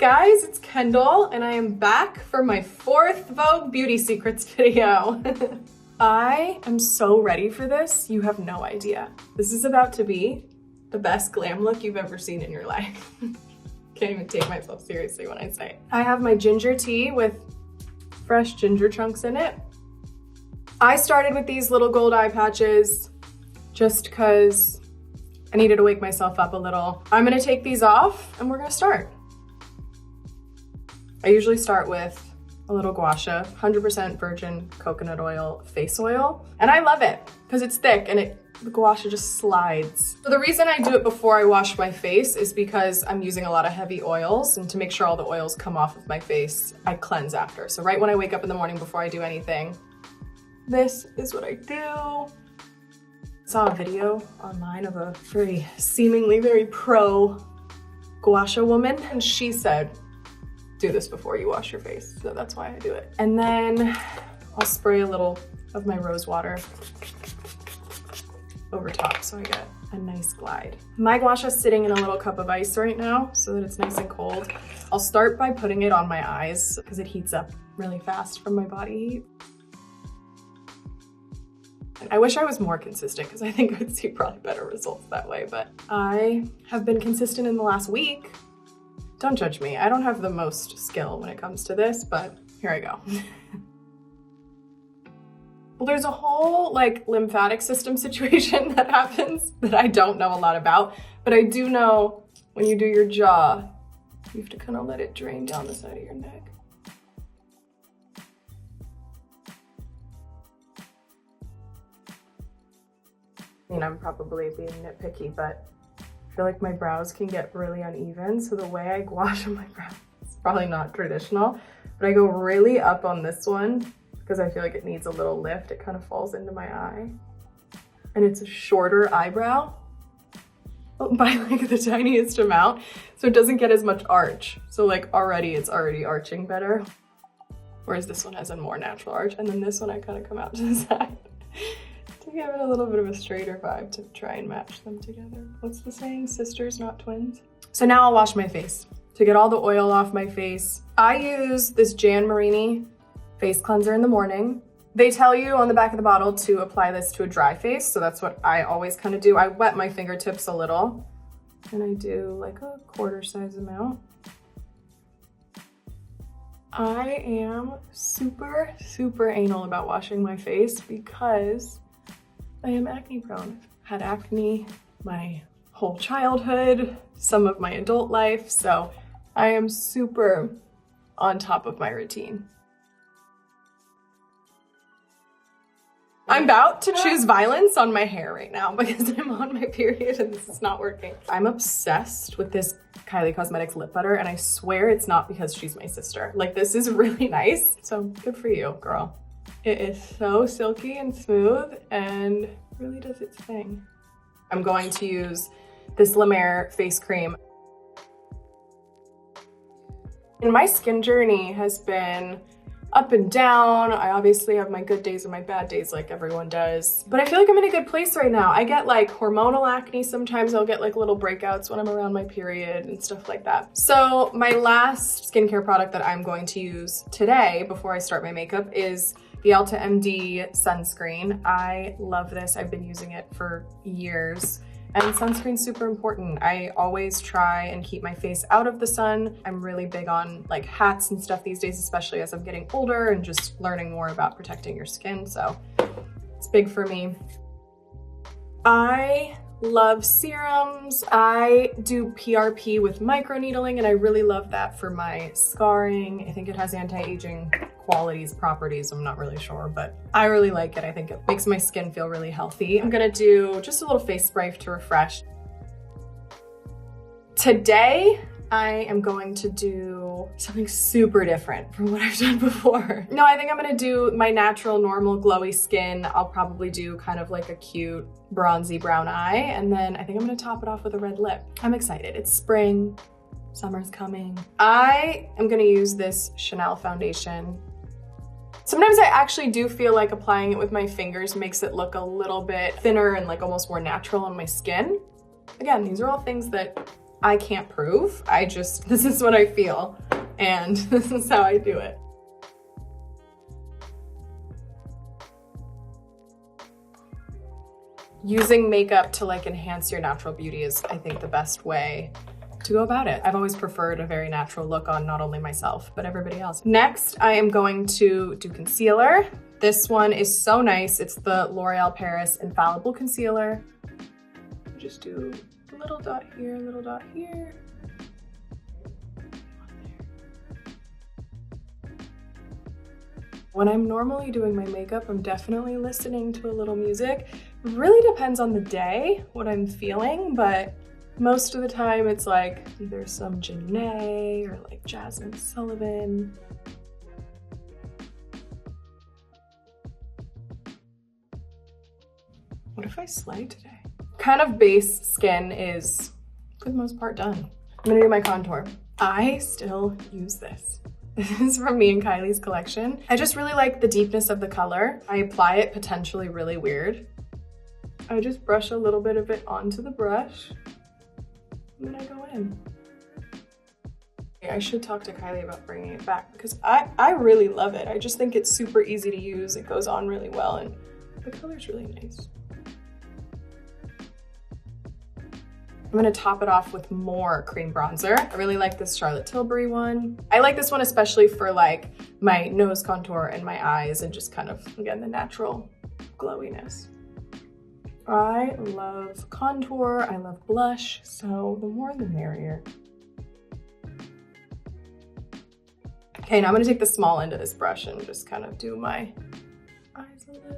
guys, it's Kendall and I am back for my 4th Vogue Beauty Secrets video. I am so ready for this, you have no idea. This is about to be the best glam look you've ever seen in your life. Can't even take myself seriously when I say it. I have my ginger tea with fresh ginger chunks in it. I started with these little gold eye patches just because I needed to wake myself up a little. I'm gonna take these off and we're gonna start. I usually start with a little gua sha, 100% virgin coconut oil face oil. And I love it because it's thick and the gua sha just slides. So the reason I do it before I wash my face is because I'm using a lot of heavy oils, and to make sure all the oils come off of my face, I cleanse after. So right when I wake up in the morning before I do anything, this is what I do. I saw a video online of a seemingly very pro gua sha woman, and she said, do this before you wash your face. So that's why I do it. And then I'll spray a little of my rose water over top so I get a nice glide. My gua sha is sitting in a little cup of ice right now so that it's nice and cold. I'll start by putting it on my eyes because it heats up really fast from my body heat. I wish I was more consistent because I think I would see probably better results that way, but I have been consistent in the last week. Don't judge me. I don't have the most skill when it comes to this, but here I go. Well, there's a whole like lymphatic system situation that happens that I don't know a lot about, but I do know when you do your jaw, you have to kind of let it drain down the side of your neck. I mean, I'm probably being nitpicky, but I feel like my brows can get really uneven. So the way I gua sha my brows is probably not traditional, but I go really up on this one because I feel like it needs a little lift. It kind of falls into my eye. And it's a shorter eyebrow by like the tiniest amount. So it doesn't get as much arch. So like it's already arching better. Whereas this one has a more natural arch. And then this one I kind of come out to the side. To give it a little bit of a straighter vibe to try and match them together. What's the saying? Sisters, not twins. So now I'll wash my face. To get all the oil off my face, I use this Jan Marini face cleanser in the morning. They tell you on the back of the bottle to apply this to a dry face, so that's what I always kind of do. I wet my fingertips a little, and I do like a quarter size amount. I am super, super anal about washing my face because I am acne prone. I've had acne my whole childhood, some of my adult life, so I am super on top of my routine. I'm about to choose violence on my hair right now because I'm on my period and this is not working. I'm obsessed with this Kylie Cosmetics lip butter, and I swear it's not because she's my sister. Like, this is really nice, so good for you, girl. It is so silky and smooth and really does its thing. I'm going to use this La Mer face cream. And my skin journey has been up and down. I obviously have my good days and my bad days like everyone does, but I feel like I'm in a good place right now. I get like hormonal acne sometimes. I'll get like little breakouts when I'm around my period and stuff like that. So my last skincare product that I'm going to use today before I start my makeup is the Ulta MD sunscreen. I love this. I've been using it for years. And sunscreen's super important. I always try and keep my face out of the sun. I'm really big on like hats and stuff these days, especially as I'm getting older and just learning more about protecting your skin. So it's big for me. I love serums. I do PRP with microneedling, and I really love that for my scarring. I think it has anti-aging qualities, properties, I'm not really sure, but I really like it. I think it makes my skin feel really healthy. I'm gonna do just a little face spray to refresh. Today, I am going to do something super different from what I've done before. No, I think I'm gonna do my natural, normal, glowy skin. I'll probably do kind of like a cute bronzy brown eye, and then I think I'm gonna top it off with a red lip. I'm excited. It's spring, summer's coming. I am gonna use this Chanel foundation. Sometimes I actually do feel like applying it with my fingers makes it look a little bit thinner and like almost more natural on my skin. Again, these are all things that I can't prove. This is what I feel, and this is how I do it. Using makeup to like enhance your natural beauty is, I think, the best way to go about it. I've always preferred a very natural look on not only myself, but everybody else. Next, I am going to do concealer. This one is so nice. It's the L'Oreal Paris Infallible Concealer. Just do a little dot here, a little dot here. When I'm normally doing my makeup, I'm definitely listening to a little music. It really depends on the day, what I'm feeling, but most of the time it's like either some Janae or like Jasmine Sullivan. What if I slay today? Kind of base skin is, for the most part, done. I'm gonna do my contour. I still use this. This is from me and Kylie's collection. I just really like the deepness of the color. I apply it potentially really weird. I just brush a little bit of it onto the brush, and then I go in. I should talk to Kylie about bringing it back because I really love it. I just think it's super easy to use. It goes on really well, and the color's really nice. I'm gonna top it off with more cream bronzer. I really like this Charlotte Tilbury one. I like this one especially for like my nose contour and my eyes and just kind of, again, the natural glowiness. I love contour, I love blush, so the more the merrier. Okay, now I'm gonna take the small end of this brush and just kind of do my eyes a little.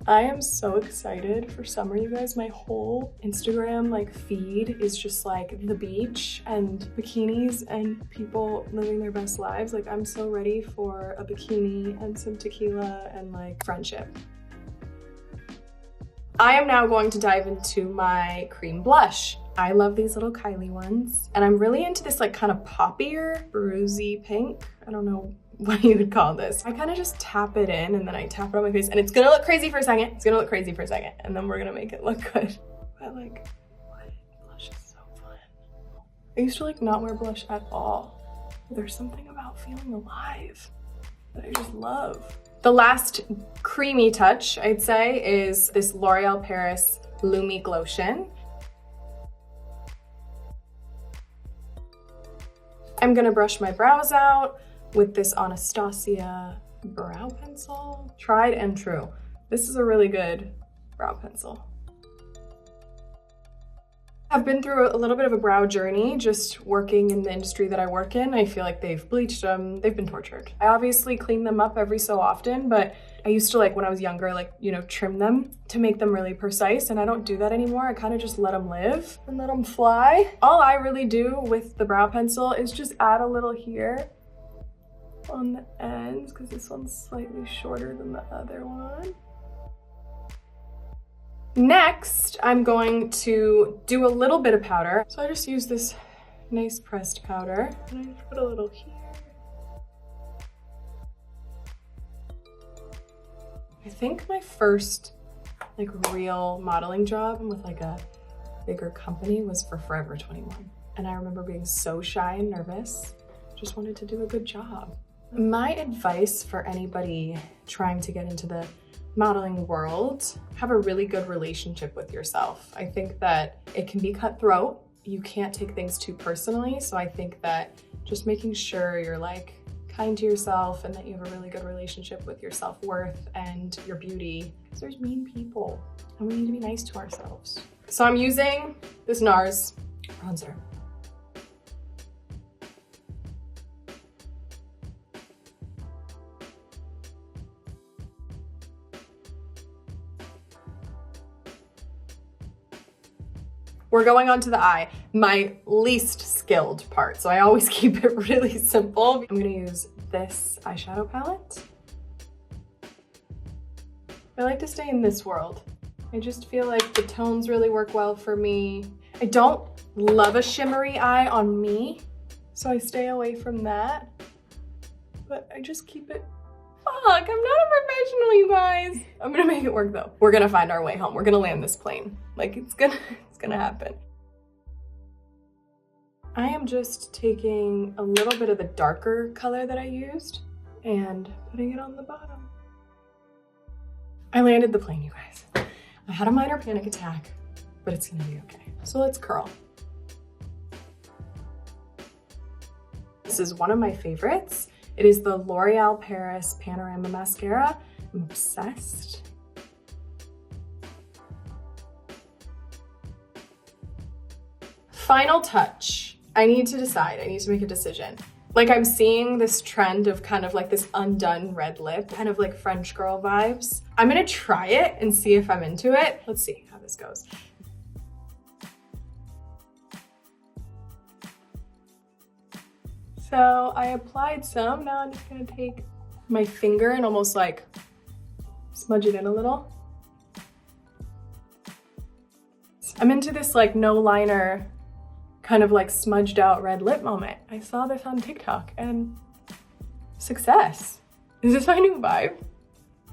I am so excited for summer, you guys. My whole Instagram like feed is just like the beach and bikinis and people living their best lives. Like I'm so ready for a bikini and some tequila and like friendship. I am now going to dive into my cream blush. I love these little Kylie ones. And I'm really into this like kind of poppier, bruisey pink. I don't know what you would call this. I kind of just tap it in and then I tap it on my face and it's gonna look crazy for a second. It's gonna look crazy for a second and then we're gonna make it look good. But like, what? Blush is so fun. I used to like not wear blush at all. There's something about feeling alive that I just love. The last creamy touch, I'd say, is this L'Oreal Paris Lumi Glotion. I'm gonna brush my brows out with this Anastasia brow pencil. Tried and true. This is a really good brow pencil. I've been through a little bit of a brow journey just working in the industry that I work in. I feel like they've bleached them, they've been tortured. I obviously clean them up every so often, but I used to like when I was younger, like, you know, trim them to make them really precise, and I don't do that anymore. I kind of just let them live and let them fly. All I really do with the brow pencil is just add a little here on the ends because this one's slightly shorter than the other one. Next, I'm going to do a little bit of powder. So I just use this nice pressed powder and I just put a little here. I think my first like real modeling job with like a bigger company was for Forever 21. And I remember being so shy and nervous, just wanted to do a good job. My advice for anybody trying to get into the modeling world, have a really good relationship with yourself. I think that it can be cutthroat. You can't take things too personally. So I think that just making sure you're like kind to yourself and that you have a really good relationship with your self-worth and your beauty. Because there's mean people and we need to be nice to ourselves. So I'm using this NARS bronzer. We're going on to the eye, my least skilled part. So I always keep it really simple. I'm gonna use this eyeshadow palette. I like to stay in this world. I just feel like the tones really work well for me. I don't love a shimmery eye on me, so I stay away from that. But I just keep it fun. I'm not a professional, you guys. I'm gonna make it work though. We're gonna find our way home. We're gonna land this plane. Like it's gonna happen. I am just taking a little bit of the darker color that I used and putting it on the bottom. I landed the plane, you guys. I had a minor panic attack, but it's gonna be okay. So let's curl. This is one of my favorites. It is the L'Oreal Paris Panorama Mascara. I'm obsessed. Final touch. I need to decide. I need to make a decision. Like I'm seeing this trend of kind of like this undone red lip, kind of like French girl vibes. I'm gonna try it and see if I'm into it. Let's see how this goes. So I applied some. Now I'm just gonna take my finger and almost like smudge it in a little. I'm into this like no liner, kind of like smudged out red lip moment. I saw this on TikTok and success. Is this my new vibe?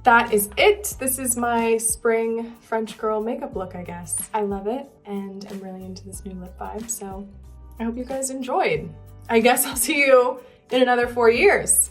That is it. This is my spring French girl makeup look, I guess. I love it and I'm really into this new lip vibe. So I hope you guys enjoyed. I guess I'll see you in another 4 years.